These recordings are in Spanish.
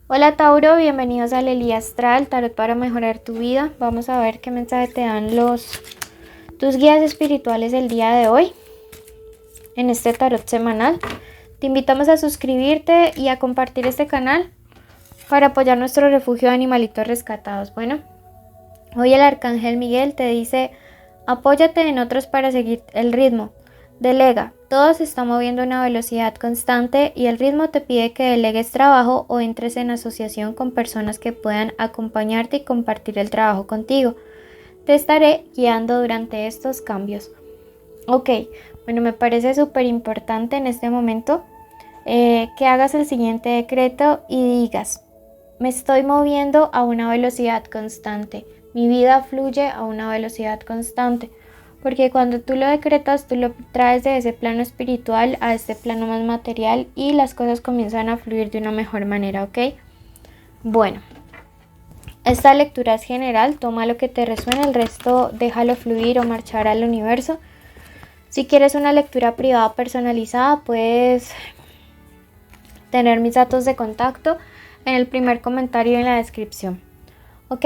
Hola Tauro, bienvenidos a Lelía Astral, tarot para mejorar tu vida. Vamos a ver qué mensaje te dan tus guías espirituales el día de hoy en este tarot semanal. Te invitamos a suscribirte y a compartir este canal para apoyar nuestro refugio de animalitos rescatados. Bueno, hoy el Arcángel Miguel te dice: apóyate en otros para seguir el ritmo. Delega. Todo se está moviendo a una velocidad constante y el ritmo te pide que delegues trabajo o entres en asociación con personas que puedan acompañarte y compartir el trabajo contigo. Te estaré guiando durante estos cambios. Ok, bueno, me parece súper importante en este momento que hagas el siguiente decreto y digas: me estoy moviendo a una velocidad constante. Mi vida fluye a una velocidad constante. Porque cuando tú lo decretas, tú lo traes de ese plano espiritual a este plano más material y las cosas comienzan a fluir de una mejor manera, ¿ok? Bueno, esta lectura es general, toma lo que te resuene, el resto déjalo fluir o marchar al universo. Si quieres una lectura privada personalizada, puedes tener mis datos de contacto en el primer comentario y en la descripción, ¿ok?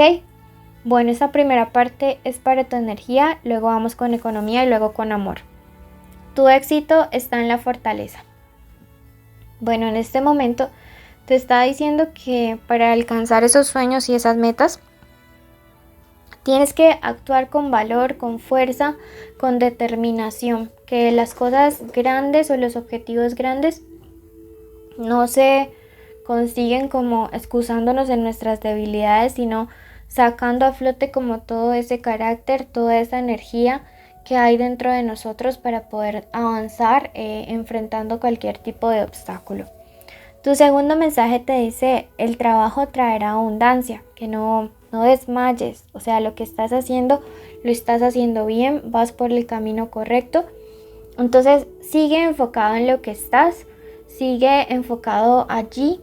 Bueno, esta primera parte es para tu energía, luego vamos con economía y luego con amor. Tu éxito está en la fortaleza. Bueno, en este momento te está diciendo que para alcanzar esos sueños y esas metas, tienes que actuar con valor, con fuerza, con determinación. Que las cosas grandes o los objetivos grandes no se consiguen como excusándonos en nuestras debilidades, sino sacando a flote como todo ese carácter, toda esa energía que hay dentro de nosotros para poder avanzar enfrentando cualquier tipo de obstáculo. Tu segundo mensaje te dice: el trabajo traerá abundancia, que no desmayes, o sea, lo que estás haciendo, lo estás haciendo bien, vas por el camino correcto. Entonces sigue enfocado en lo que estás, sigue enfocado allí.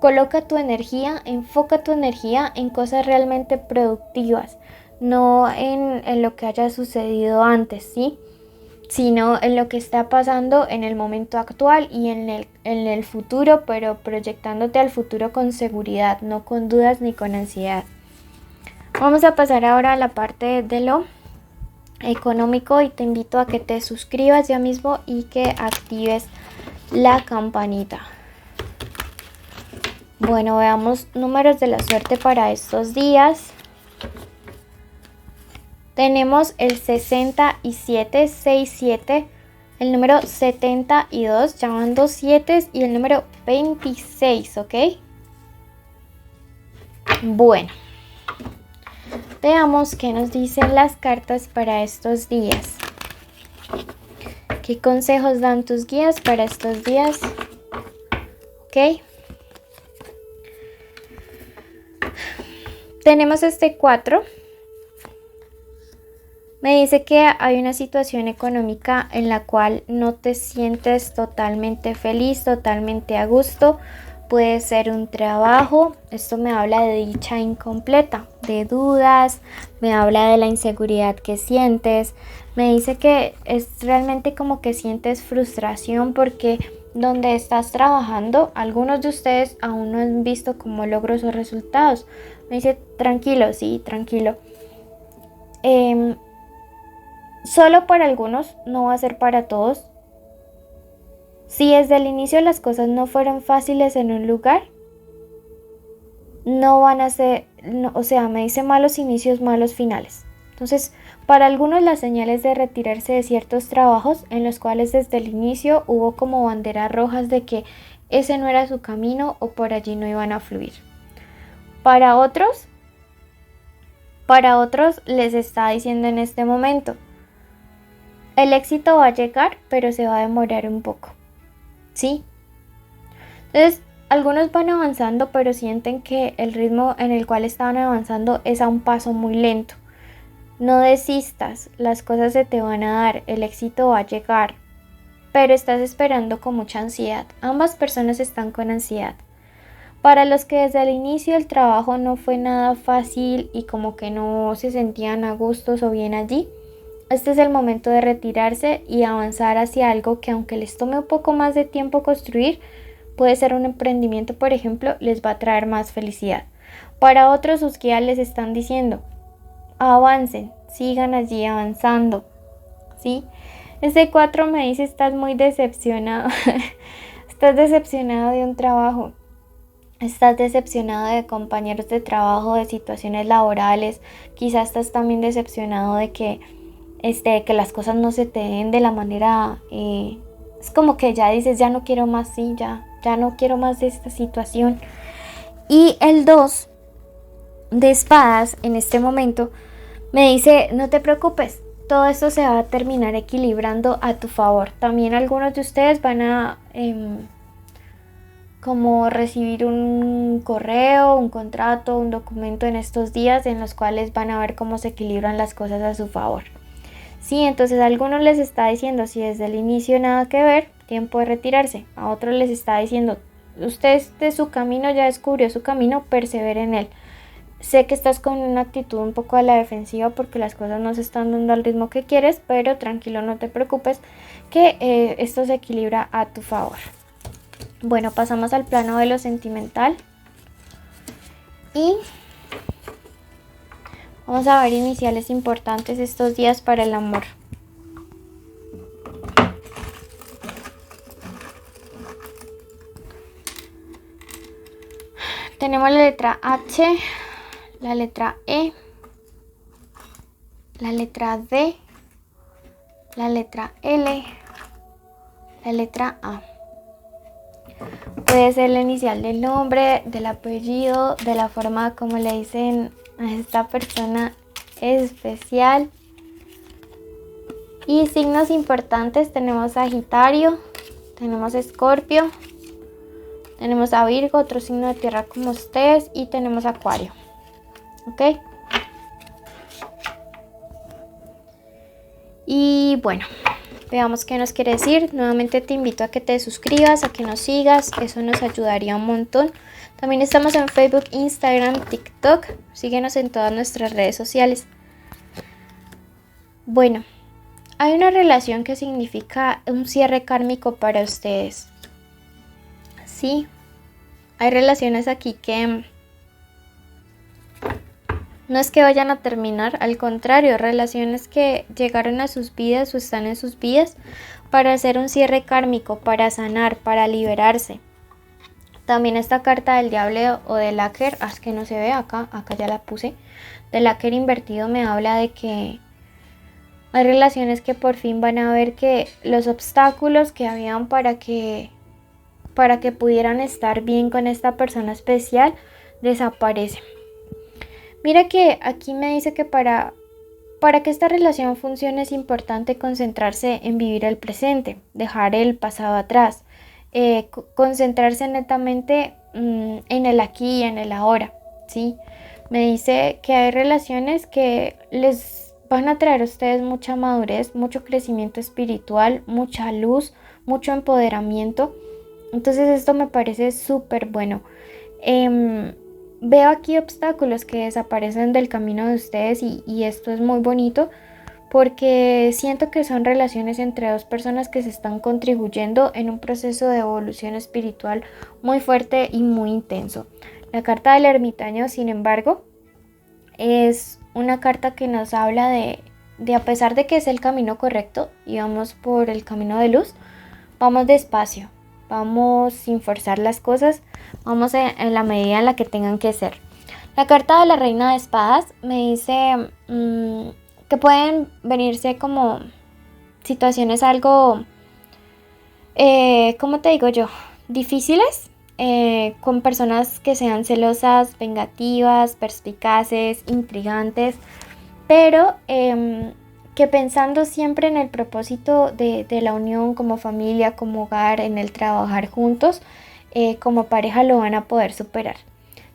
Coloca tu energía, enfoca tu energía en cosas realmente productivas, no en lo que haya sucedido antes, ¿sí? Sino en lo que está pasando en el momento actual y en el futuro, pero proyectándote al futuro con seguridad, no con dudas ni con ansiedad. Vamos a pasar ahora a la parte de lo económico y te invito a que te suscribas ya mismo y que actives la campanita. Bueno, veamos números de la suerte para estos días. Tenemos el 67, 67, el número 72, ya van 2 7 y el número 26, ¿ok? Bueno, veamos qué nos dicen las cartas para estos días. ¿Qué consejos dan tus guías para estos días? ¿Ok? Tenemos este 4. Me dice que hay una situación económica en la cual no te sientes totalmente feliz, totalmente a gusto. Puede ser un trabajo, esto me habla de dicha incompleta, de dudas, me habla de la inseguridad que sientes. Me dice que es realmente como que sientes frustración porque donde estás trabajando, algunos de ustedes aún no han visto como logros o resultados. Me dice: tranquilo, sí, tranquilo. Solo para algunos, no va a ser para todos. Si desde el inicio las cosas no fueron fáciles en un lugar, no van a ser, no, o sea, me dice malos inicios, malos finales. Entonces, para algunos las señales de retirarse de ciertos trabajos en los cuales desde el inicio hubo como banderas rojas de que ese no era su camino o por allí no iban a fluir. Para otros les está diciendo en este momento: el éxito va a llegar, pero se va a demorar un poco, ¿sí? Entonces, algunos van avanzando, pero sienten que el ritmo en el cual estaban avanzando es a un paso muy lento. No desistas, las cosas se te van a dar, el éxito va a llegar, pero estás esperando con mucha ansiedad. Ambas personas están con ansiedad. Para los que desde el inicio el trabajo no fue nada fácil y como que no se sentían a gustos o bien allí, este es el momento de retirarse y avanzar hacia algo que, aunque les tome un poco más de tiempo construir, puede ser un emprendimiento, por ejemplo, les va a traer más felicidad. Para otros, sus guías les están diciendo, avancen, sigan allí avanzando, ¿sí? Este 4 me dice, estás muy decepcionado, estás decepcionado de un trabajo, estás decepcionado de compañeros de trabajo, de situaciones laborales, quizás estás también decepcionado de que las cosas no se te den de la manera, es como que ya dices, ya no quiero más, sí, ya no quiero más de esta situación. Y el 2 de espadas en este momento me dice, no te preocupes, todo esto se va a terminar equilibrando a tu favor. También algunos de ustedes van a como recibir un correo, un contrato, un documento en estos días en los cuales van a ver cómo se equilibran las cosas a su favor. Sí, entonces a algunos les está diciendo, si desde el inicio nada que ver, tiempo de retirarse. A otros les está diciendo, usted de su camino ya descubrió su camino, persevere en él. Sé que estás con una actitud un poco a la defensiva porque las cosas no se están dando al ritmo que quieres, pero tranquilo, no te preocupes, que esto se equilibra a tu favor. Bueno, pasamos al plano de lo sentimental y vamos a ver iniciales importantes estos días para el amor. Tenemos la letra H, la letra E, la letra D, la letra L, la letra A. Puede ser la inicial del nombre, del apellido, de la forma como le dicen a esta persona especial. Y signos importantes, tenemos Sagitario, tenemos Escorpio, tenemos a Virgo, otro signo de tierra como ustedes, y tenemos Acuario. ¿Ok? Y bueno, veamos qué nos quiere decir. Nuevamente te invito a que te suscribas, a que nos sigas, eso nos ayudaría un montón. También estamos en Facebook, Instagram, TikTok. Síguenos en todas nuestras redes sociales. Bueno, hay una relación que significa un cierre kármico para ustedes. Sí, hay relaciones aquí que no es que vayan a terminar, al contrario, relaciones que llegaron a sus vidas o están en sus vidas para hacer un cierre kármico, para sanar, para liberarse. También esta carta del diablo o del áquer, es que no se ve acá ya la puse, del áquer invertido me habla de que hay relaciones que por fin van a ver que los obstáculos que habían para que pudieran estar bien con esta persona especial desaparecen. Mira que aquí me dice que para que esta relación funcione es importante concentrarse en vivir el presente, dejar el pasado atrás, concentrarse netamente en el aquí y en el ahora, ¿sí? Me dice que hay relaciones que les van a traer a ustedes mucha madurez, mucho crecimiento espiritual, mucha luz, mucho empoderamiento. Entonces esto me parece súper bueno. Veo aquí obstáculos que desaparecen del camino de ustedes y esto es muy bonito porque siento que son relaciones entre dos personas que se están contribuyendo en un proceso de evolución espiritual muy fuerte y muy intenso. La carta del ermitaño, sin embargo, es una carta que nos habla de a pesar de que es el camino correcto y vamos por el camino de luz, vamos despacio. Vamos sin forzar las cosas, vamos en la medida en la que tengan que ser. La carta de la reina de espadas me dice que pueden venirse como situaciones algo, ¿cómo te digo yo? Difíciles, con personas que sean celosas, vengativas, perspicaces, intrigantes, pero que pensando siempre en el propósito de la unión como familia, como hogar, en el trabajar juntos, como pareja lo van a poder superar.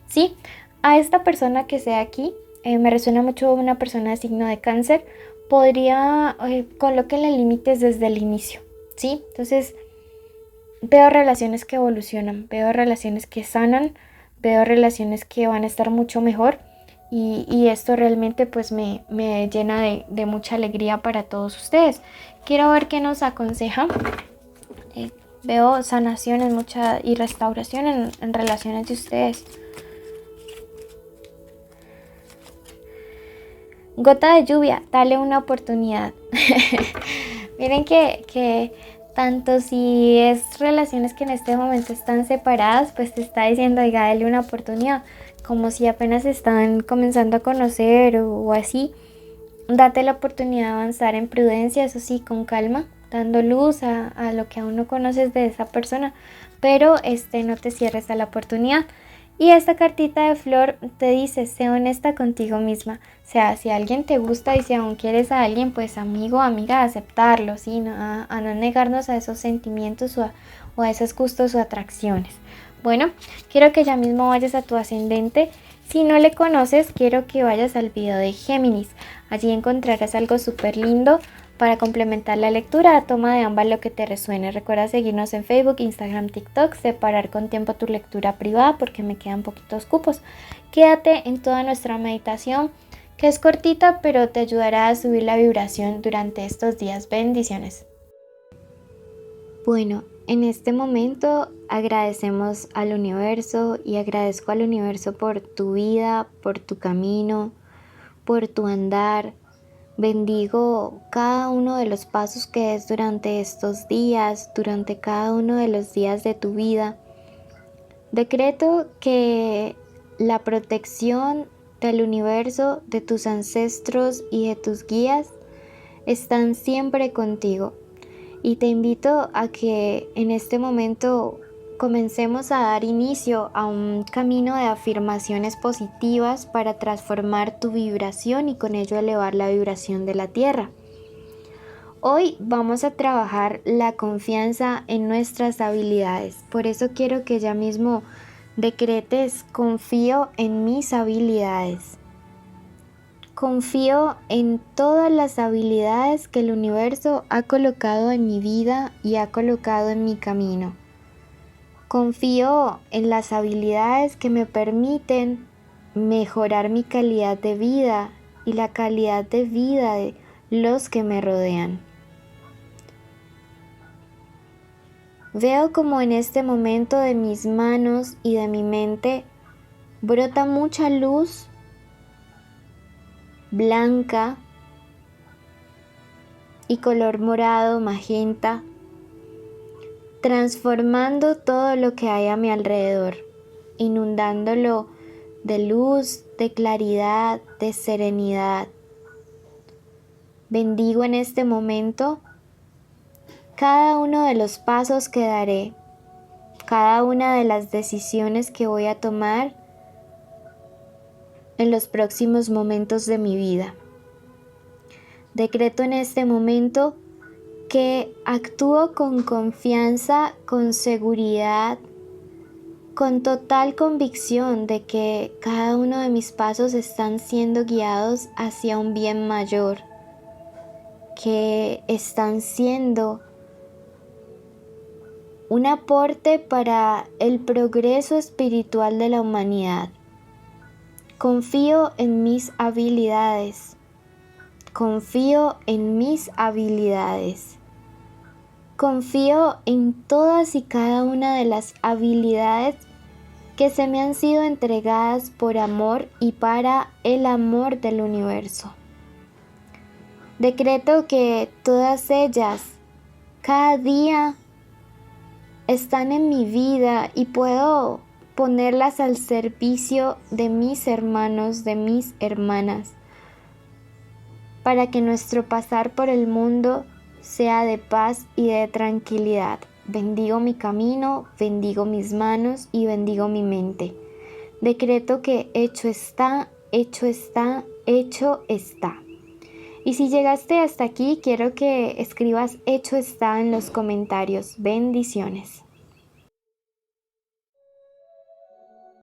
¿Sí? A esta persona que sea aquí, me resuena mucho una persona de signo de cáncer, podría, colóquenle límites desde el inicio, ¿sí? Entonces, veo relaciones que evolucionan, veo relaciones que sanan, veo relaciones que van a estar mucho mejor. Y esto realmente pues me llena de mucha alegría para todos ustedes. Quiero ver qué nos aconseja Veo sanaciones y restauración en relaciones de ustedes. Gota de lluvia, dale una oportunidad. Miren que tanto si es relaciones que en este momento están separadas, pues te está diciendo, oiga, dale una oportunidad. Como si apenas están comenzando a conocer o así. Date la oportunidad de avanzar en prudencia, eso sí, con calma, dando luz a lo que aún no conoces de esa persona, pero no te cierres a la oportunidad. Y esta cartita de flor te dice, sé honesta contigo misma. O sea, si alguien te gusta y si aún quieres a alguien, pues amigo o amiga, aceptarlo, ¿sí? A no negarnos a esos sentimientos o a esos gustos o atracciones. Bueno, quiero que ya mismo vayas a tu ascendente. Si no le conoces, quiero que vayas al video de Géminis. Allí encontrarás algo súper lindo para complementar la lectura. Toma de ambas lo que te resuene. Recuerda seguirnos en Facebook, Instagram, TikTok. Separar con tiempo tu lectura privada porque me quedan poquitos cupos. Quédate en toda nuestra meditación, que es cortita, pero te ayudará a subir la vibración durante estos días. Bendiciones. Bueno, en este momento agradecemos al universo y agradezco al universo por tu vida, por tu camino, por tu andar. Bendigo cada uno de los pasos que des durante estos días, durante cada uno de los días de tu vida. Decreto que la protección del universo, de tus ancestros y de tus guías están siempre contigo. Y te invito a que en este momento comencemos a dar inicio a un camino de afirmaciones positivas para transformar tu vibración y con ello elevar la vibración de la Tierra. Hoy vamos a trabajar la confianza en nuestras habilidades. Por eso quiero que ya mismo decretes: confío en mis habilidades. Confío en todas las habilidades que el universo ha colocado en mi vida y ha colocado en mi camino. Confío en las habilidades que me permiten mejorar mi calidad de vida y la calidad de vida de los que me rodean. Veo como en este momento de mis manos y de mi mente brota mucha luz blanca y color morado, magenta, transformando todo lo que hay a mi alrededor, inundándolo de luz, de claridad, de serenidad. Bendigo en este momento cada uno de los pasos que daré, cada una de las decisiones que voy a tomar en los próximos momentos de mi vida. Decreto en este momento que actúo con confianza, con seguridad, con total convicción de que cada uno de mis pasos están siendo guiados hacia un bien mayor, que están siendo un aporte para el progreso espiritual de la humanidad. Confío en mis habilidades. Confío en mis habilidades. Confío en todas y cada una de las habilidades que se me han sido entregadas por amor y para el amor del universo. Decreto que todas ellas, cada día, están en mi vida y puedo ponerlas al servicio de mis hermanos, de mis hermanas, para que nuestro pasar por el mundo sea de paz y de tranquilidad. Bendigo mi camino, bendigo mis manos y bendigo mi mente. Decreto que hecho está, hecho está, hecho está. Y si llegaste hasta aquí, quiero que escribas hecho está en los comentarios. Bendiciones.